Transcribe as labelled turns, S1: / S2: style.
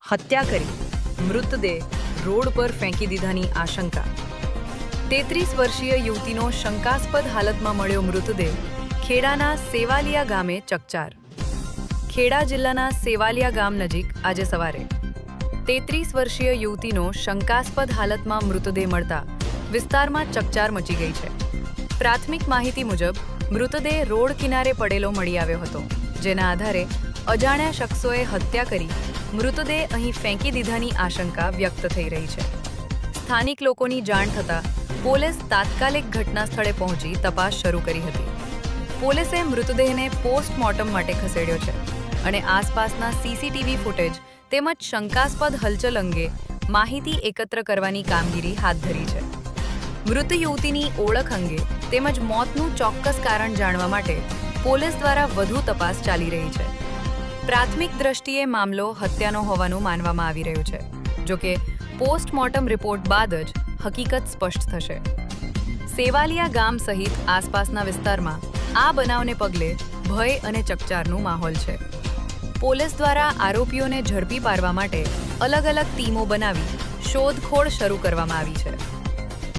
S1: હત્યા કરી, મૃતદેહ રોડ પર ફેંકી દીધાની આશંકા. 33 વર્ષીય યુવતીનો શંકાસ્પદ હાલતમાં મળ્યો મૃતદેહ ખેડાના સેવાલિયા ગામે ચકચાર. ખેડા જિલ્લાના સેવાલિયા ગામ નજીક આજે સવારે 33 વર્ષીય યુવતીનો શંકાસ્પદ હાલતમાં મૃતદેહ મળતા વિસ્તારમાં ચકચાર મચી ગઈ છે. પ્રાથમિક માહિતી મુજબ મૃતદેહ રોડ કિનારે પડેલો મળી આવ્યો હતો, જેના આધારે અજાણ્યા શખ્સોએ હત્યા કરી મૃતદેહ અહીં ફેંકી દીધાની આશંકા વ્યક્ત થઈ રહી છે. સ્થાનિક લોકોની જાણ થતાં પોલીસ તાત્કાલિક ઘટના સ્થળે પહોંચી તપાસ શરૂ કરી હતી. પોલીસે મૃતદેહને પોસ્ટમોર્ટમ માટે ખસેડ્યો છે અને આસપાસના સીસીટીવી ફૂટેજ તેમજ શંકાસ્પદ હલચલ અંગે માહિતી એકત્ર કરવાની કામગીરી હાથ ધરી છે. મૃત યુવતીની ઓળખ અંગે તેમજ મોતનું ચોક્કસ કારણ જાણવા માટે પોલીસ દ્વારા વધુ તપાસ ચાલી રહી છે. પ્રાથમિક દ્રષ્ટિએ મામલો હત્યાનો હોવાનું માનવામાં આવી રહ્યું છે, જોકે પોસ્ટમોર્ટમ રિપોર્ટ બાદ જ હકીકત સ્પષ્ટ થશે. સેવાલિયા ગામ સહિત આસપાસના વિસ્તારમાં આ બનાવને પગલે ભય અને ચકચારનું માહોલ છે. પોલીસ દ્વારા આરોપીઓને ઝડપી પાડવા માટે અલગ અલગ ટીમો બનાવી શોધખોળ શરૂ કરવામાં આવી છે.